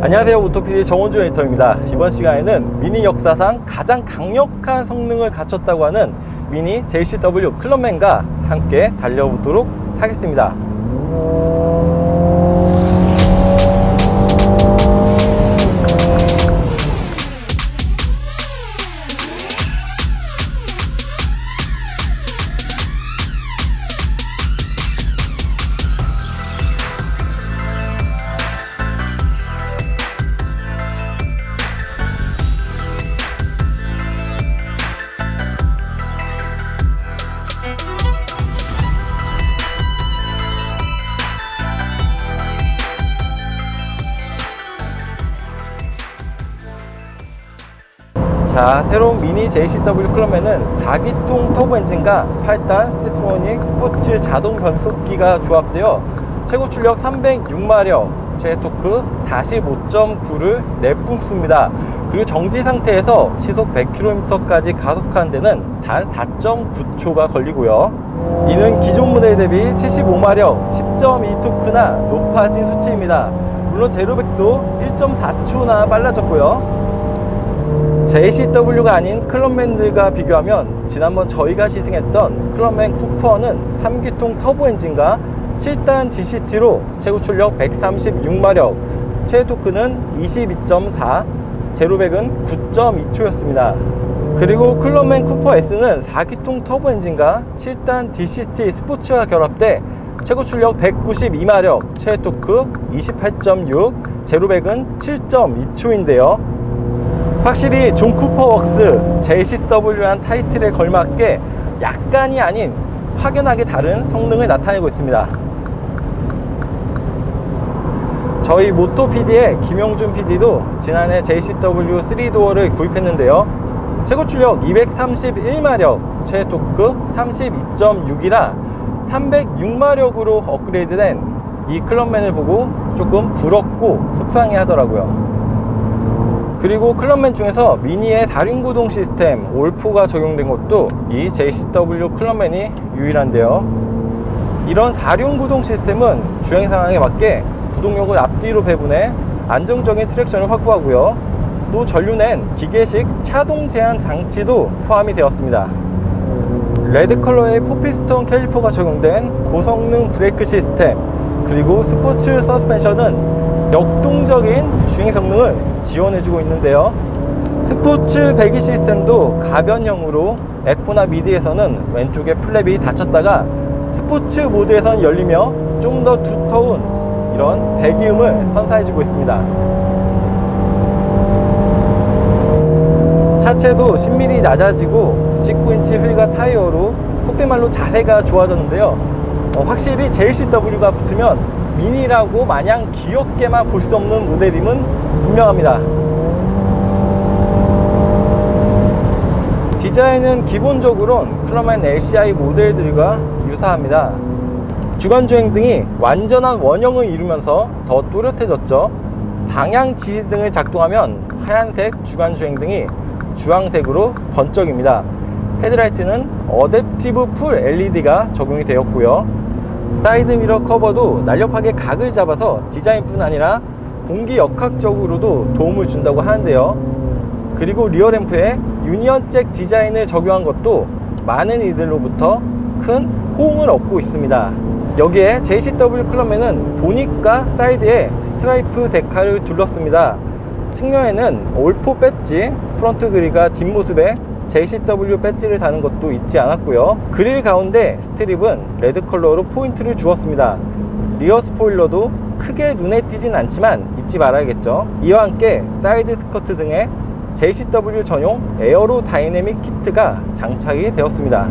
안녕하세요, 오토PD 정원주 에디터입니다. 이번 시간에는 미니 역사상 가장 강력한 성능을 갖췄다고 하는 미니 JCW 클럽맨과 함께 달려보도록 하겠습니다. 자, 새로운 미니 JCW 클럽맨은 4기통 터보 엔진과 8단 스티트로닉 스포츠 자동 변속기가 조합되어 최고 출력 306마력, 최대 토크 45.9를 내뿜습니다. 그리고 정지 상태에서 시속 100km까지 가속하는 데는 단 4.9초가 걸리고요. 이는 기존 모델 대비 75마력, 10.2 토크나 높아진 수치입니다. 물론 제로백도 1.4초나 빨라졌고요. JCW가 아닌 클럽맨들과 비교하면 지난번 저희가 시승했던 클럽맨 쿠퍼는 3기통 터보 엔진과 7단 DCT로 최고 출력 136마력, 최대 토크는 22.4, 제로백은 9.2초였습니다. 그리고 클럽맨 쿠퍼 S는 4기통 터보 엔진과 7단 DCT 스포츠와 결합돼 최고 출력 192마력, 최대 토크 28.6, 제로백은 7.2초인데요. 확실히 존 쿠퍼 웍스 JCW라는 타이틀에 걸맞게 약간이 아닌 확연하게 다른 성능을 나타내고 있습니다. 저희 모토 PD의 김영준 PD도 지난해 JCW 3도어를 구입했는데요. 최고 출력 231마력, 최대 토크 32.6이라 306마력으로 업그레이드된 이 클럽맨을 보고 조금 부럽고 속상해 하더라고요. 그리고 클럽맨 중에서 미니의 4륜 구동 시스템 올포가 적용된 것도 이 JCW 클럽맨이 유일한데요. 이런 4륜 구동 시스템은 주행 상황에 맞게 구동력을 앞뒤로 배분해 안정적인 트랙션을 확보하고요. 또 전륜엔 기계식 차동 제한 장치도 포함이 되었습니다. 레드 컬러의 4피스톤 캘리퍼가 적용된 고성능 브레이크 시스템, 그리고 스포츠 서스펜션은 역동적인 주행 성능을 지원해주고 있는데요. 스포츠 배기 시스템도 가변형으로 에코나 미디에서는 왼쪽에 플랩이 닫혔다가 스포츠 모드에선 열리며 좀 더 두터운 이런 배기음을 선사해주고 있습니다. 차체도 10mm 낮아지고 19인치 휠과 타이어로 속된 말로 자세가 좋아졌는데요. 확실히 JCW가 붙으면 미니라고 마냥 귀엽게만 볼 수 없는 모델임은 분명합니다. 디자인은 기본적으로는 클럽맨 LCI 모델들과 유사합니다. 주간주행등이 완전한 원형을 이루면서 더 또렷해졌죠. 방향 지시등을 작동하면 하얀색 주간주행등이 주황색으로 번쩍입니다. 헤드라이트는 어댑티브 풀 LED가 적용이 되었고요. 사이드 미러 커버도 날렵하게 각을 잡아서 디자인뿐 아니라 공기 역학적으로도 도움을 준다고 하는데요. 그리고 리어 램프에 유니언 잭 디자인을 적용한 것도 많은 이들로부터 큰 호응을 얻고 있습니다. 여기에 JCW 클럽맨은 보닛과 사이드에 스트라이프 데칼을 둘렀습니다. 측면에는 올포 배지, 프론트 그릴과 뒷모습에 JCW 배지를 다는 것도 잊지 않았고요. 그릴 가운데 스트립은 레드 컬러로 포인트를 주었습니다. 리어 스포일러도 크게 눈에 띄진 않지만 잊지 말아야겠죠. 이와 함께 사이드 스커트 등에 JCW 전용 에어로 다이내믹 키트가 장착이 되었습니다.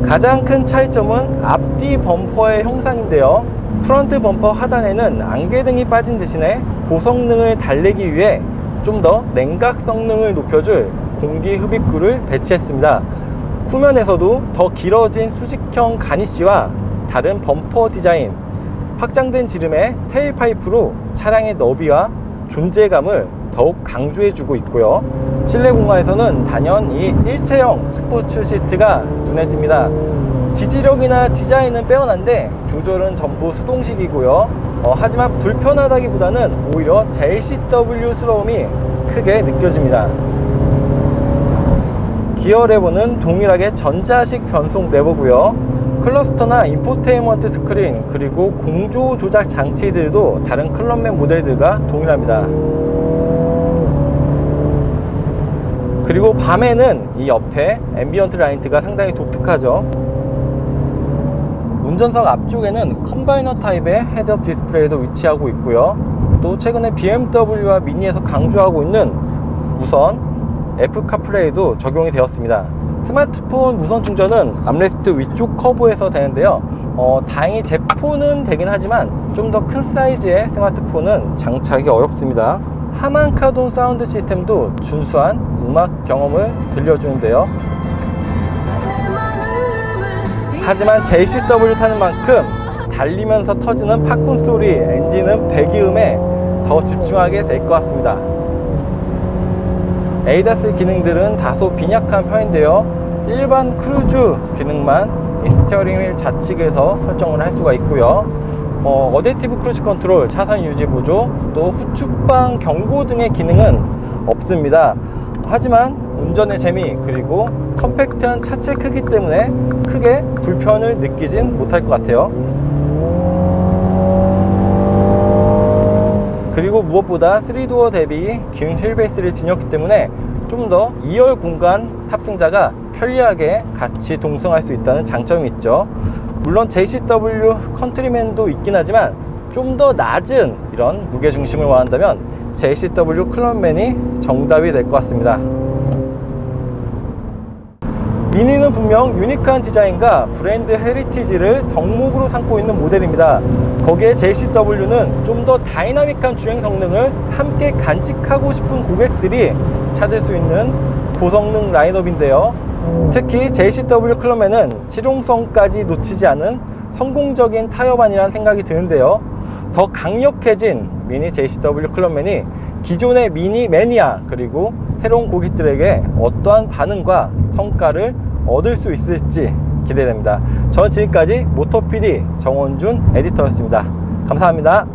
가장 큰 차이점은 앞뒤 범퍼의 형상인데요. 프런트 범퍼 하단에는 안개등이 빠진 대신에 고성능을 달래기 위해 좀 더 냉각 성능을 높여줄 공기 흡입구를 배치했습니다. 후면에서도 더 길어진 수직형 가니쉬와 다른 범퍼 디자인, 확장된 지름의 테일 파이프로 차량의 너비와 존재감을 더욱 강조해주고 있고요. 실내 공간에서는 단연 이 일체형 스포츠 시트가 눈에 띕니다. 지지력이나 디자인은 빼어난데 조절은 전부 수동식이고요. 하지만 불편하다기보다는 오히려 JCW스러움이 크게 느껴집니다. 기어 레버는 동일하게 전자식 변속 레버고요. 클러스터나 인포테인먼트 스크린 그리고 공조 조작 장치들도 다른 클럽맨 모델들과 동일합니다. 그리고 밤에는 이 옆에 앰비언트 라이트가 상당히 독특하죠. 운전석 앞쪽에는 컴바이너 타입의 헤드업 디스플레이도 위치하고 있고요. 또 최근에 BMW와 미니에서 강조하고 있는 무선 애플 카플레이도 적용이 되었습니다. 스마트폰 무선 충전은 암레스트 위쪽 커브에서 되는데요. 다행히 제 폰은 되긴 하지만 좀 더 큰 사이즈의 스마트폰은 장착이 어렵습니다. 하만카돈 사운드 시스템도 준수한 음악 경험을 들려주는데요. 하지만 JCW 타는 만큼 달리면서 터지는 팝콘 소리, 엔진음, 배기음에 더 집중하게 될 것 같습니다. ADAS 기능들은 다소 빈약한 편인데요. 일반 크루즈 기능만 이 스티어링 휠 좌측에서 설정을 할 수가 있고요. 어댑티브 크루즈 컨트롤, 차선 유지 보조, 또 후측방 경고 등의 기능은 없습니다. 하지만 운전의 재미 그리고 컴팩트한 차체 크기 때문에 크게 불편을 느끼진 못할 것 같아요. 그리고 무엇보다 3도어 대비 긴 휠베이스를 지녔기 때문에 좀 더 2열 공간 탑승자가 편리하게 같이 동승할 수 있다는 장점이 있죠. 물론 JCW 컨트리맨도 있긴 하지만 좀 더 낮은 이런 무게중심을 원한다면 JCW 클럽맨이 정답이 될 것 같습니다. 미니는 분명 유니크한 디자인과 브랜드 헤리티지를 덕목으로 삼고 있는 모델입니다. 거기에 JCW는 좀 더 다이나믹한 주행 성능을 함께 간직하고 싶은 고객들이 찾을 수 있는 고성능 라인업인데요. 특히 JCW 클럽맨은 실용성까지 놓치지 않은 성공적인 타협안이라는 생각이 드는데요. 더 강력해진 미니 JCW 클럽맨이 기존의 미니 매니아 그리고 새로운 고객들에게 어떠한 반응과 성과를 얻을 수 있을지 기대됩니다. 저는 지금까지 모터PD 정원준 에디터였습니다. 감사합니다.